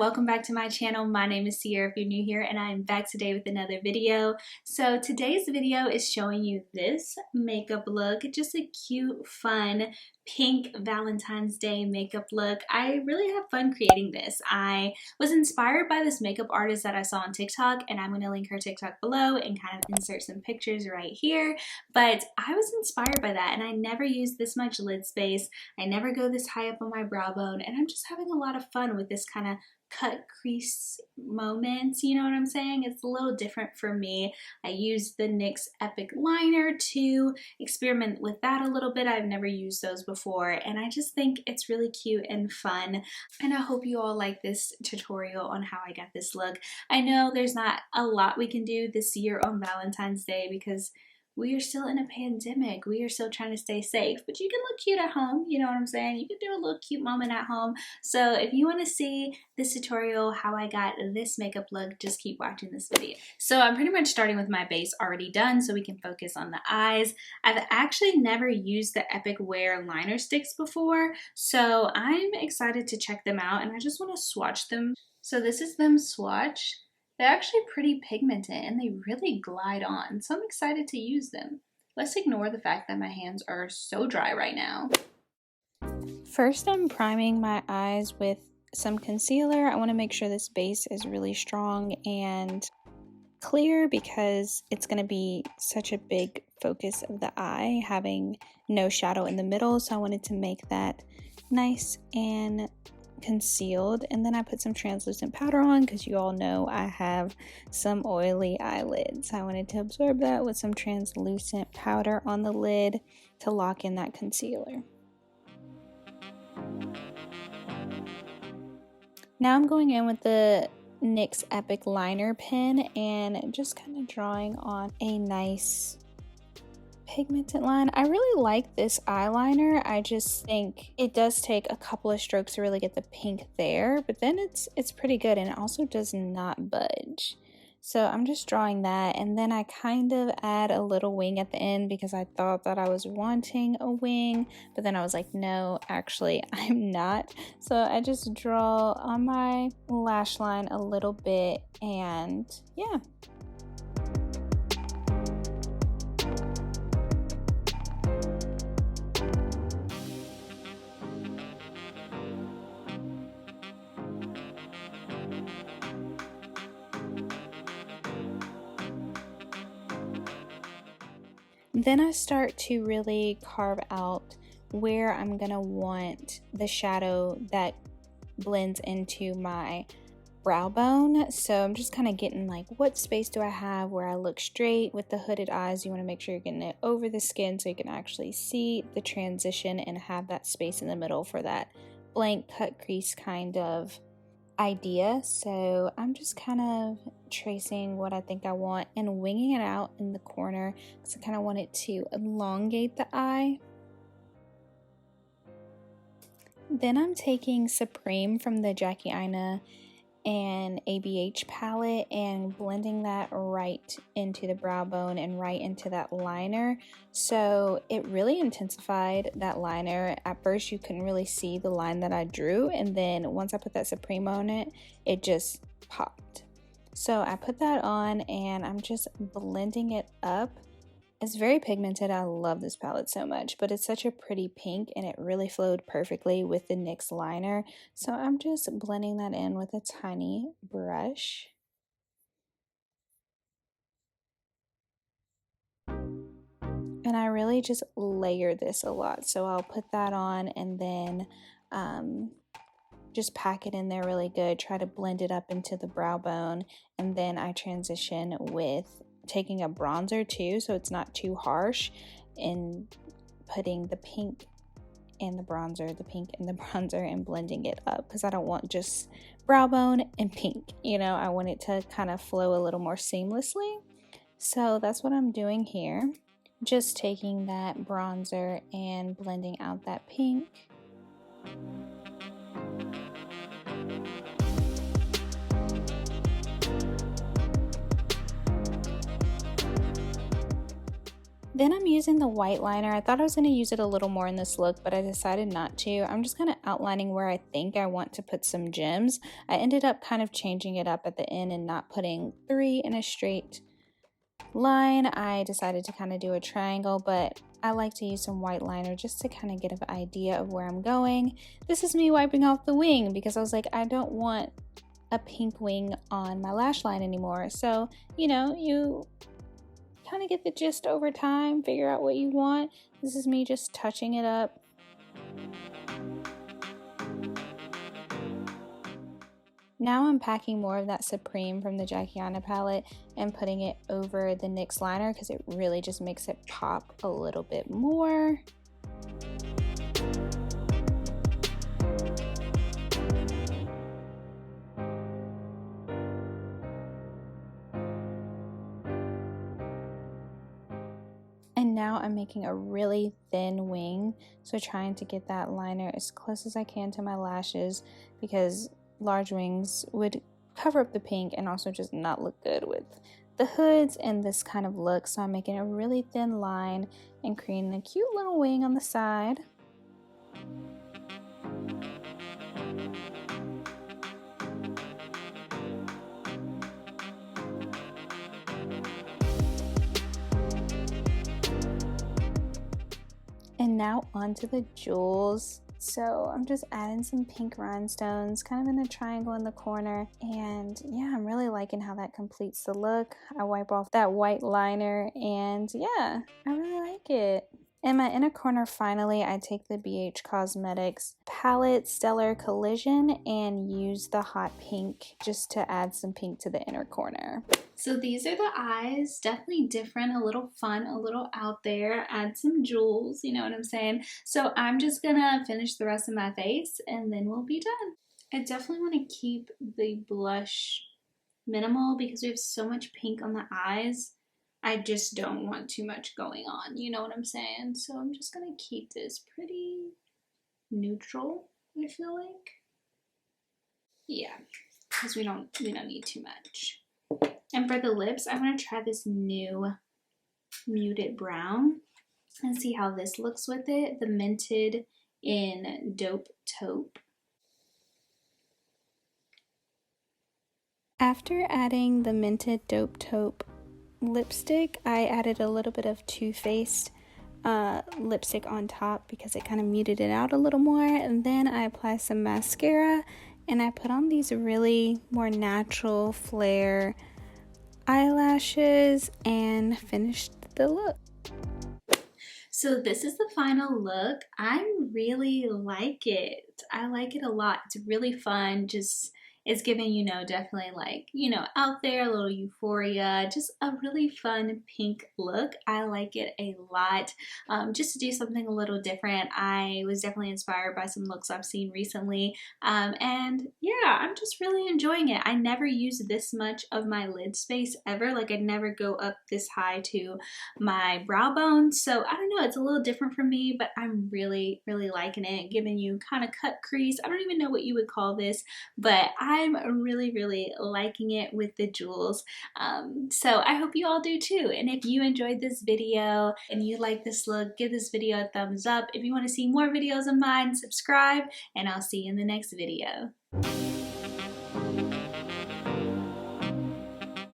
welcome back to my channel. My name is Sierra if you're new here, and I am back today with another video. So today's video is showing you this makeup look, just a cute, fun, pink Valentine's Day makeup look. I really have fun creating this. I was inspired by this makeup artist that I saw on TikTok, and I'm going to link her TikTok below and kind of insert some pictures right here. But I was inspired by that, and I never use this much lid space. I never go this high up on my brow bone, and I'm just having a lot of fun with this kind of cut crease moments, you know what I'm saying? It's a little different for me. I used the NYX Epic Liner to experiment with that a little bit. I've never used those before, and I just think it's really cute and fun, and I hope you all like this tutorial on how I got this look. I know there's not a lot we can do this year on Valentine's Day because we are still in a pandemic. We are still trying to stay safe, but you can look cute at home. You know what I'm saying? You can do a little cute moment at home. So if you want to see this tutorial, how I got this makeup look, just keep watching this video. So I'm pretty much starting with my base already done so we can focus on the eyes. I've actually never used the Epic Wear liner sticks before, so I'm excited to check them out, and I just want to swatch them. So this is them swatch. They're actually pretty pigmented and they really glide on, so I'm excited to use them. Let's ignore the fact that my hands are so dry right now. First, I'm priming my eyes with some concealer. I want to make sure this base is really strong and clear because it's going to be such a big focus of the eye, having no shadow in the middle, so I wanted to make that nice and concealed. And then I put some translucent powder on because you all know I have some oily eyelids. I wanted to absorb that with some translucent powder on the lid to lock in that concealer. Now I'm going in with the NYX Epic Liner pen and just kind of drawing on a nice pigmented line. I really like this eyeliner. I just think it does take a couple of strokes to really get the pink there, but then it's pretty good, and it also does not budge. So I'm just drawing that, and then I kind of add a little wing at the end because I thought that I was wanting a wing, but then I was like, no, actually I'm not. So I just draw on my lash line a little bit, and yeah. Then I start to really carve out where I'm gonna want the shadow that blends into my brow bone. So I'm just kind of getting like, what space do I have where I look straight with the hooded eyes? You want to make sure you're getting it over the skin so you can actually see the transition and have that space in the middle for that blank cut crease kind of idea. So I'm just kind of tracing what I think I want and winging it out in the corner because I kind of want it to elongate the eye. Then I'm taking Supreme from the Jackie Aina and ABH palette and blending that right into the brow bone and right into that liner. So it really intensified that liner. At first you couldn't really see the line that I drew, and then once I put that Supreme on it, it just popped. So I put that on and I'm just blending it up. It's very pigmented. I love this palette so much, but it's such a pretty pink and it really flowed perfectly with the NYX liner. So I'm just blending that in with a tiny brush. And I really just layer this a lot. So I'll put that on and then just pack it in there really good. Try to blend it up into the brow bone. And then I transition with taking a bronzer too, so it's not too harsh, and putting the pink and the bronzer, and blending it up because I don't want just brow bone and pink, you know, I want it to kind of flow a little more seamlessly. So that's what I'm doing here, just taking that bronzer and blending out that pink. Then I'm using the white liner. I thought I was going to use it a little more in this look, but I decided not to. I'm just kind of outlining where I think I want to put some gems. I ended up kind of changing it up at the end and not putting 3 in a straight line. I decided to kind of do a triangle, but I like to use some white liner just to kind of get an idea of where I'm going. This is me wiping off the wing because I was like, I don't want a pink wing on my lash line anymore. So, you know, you kind of get the gist over time, figure out what you want. This is me just touching it up. Now I'm packing more of that Supreme from the Jackie Aina palette and putting it over the NYX liner because it really just makes it pop a little bit more. And now I'm making a really thin wing, so trying to get that liner as close as I can to my lashes because large wings would cover up the pink and also just not look good with the hoods and this kind of look. So I'm making a really thin line and creating a cute little wing on the side. And now onto the jewels. So I'm just adding some pink rhinestones kind of in a triangle in the corner, and yeah, I'm really liking how that completes the look. I wipe off that white liner and yeah, I really like it. In my inner corner, finally, I take the BH Cosmetics palette Stellar Collision and use the hot pink just to add some pink to the inner corner. So these are the eyes, definitely different, a little fun, a little out there, add some jewels, you know what I'm saying? So I'm just gonna finish the rest of my face and then we'll be done. I definitely want to keep the blush minimal because we have so much pink on the eyes. I just don't want too much going on, you know what I'm saying? So I'm just gonna keep this pretty neutral, I feel like. Yeah, because we don't need too much. And for the lips, I'm going to try this new muted brown and see how this looks with it. The Minted in Dope Taupe. After adding the Minted Dope Taupe lipstick, I added a little bit of Too Faced lipstick on top because it kind of muted it out a little more. And then I apply some mascara and I put on these really more natural flare eyelashes and finished the look. So this is the final look. I really like it. I like it a lot. It's really fun. Just it's giving, you know, definitely like, you know, out there, a little euphoria, just a really fun pink look. I like it a lot. Just to do something a little different. I was definitely inspired by some looks I've seen recently. And yeah, I'm just really enjoying it. I never use this much of my lid space ever. Like I never go up this high to my brow bone. So I don't know, it's a little different for me, but I'm really, really liking it. Giving you kind of cut crease. I don't even know what you would call this, but I'm really, really liking it with the jewels. So I hope you all do too. And if you enjoyed this video and you like this look, give this video a thumbs up. If you want to see more videos of mine, subscribe, and I'll see you in the next video.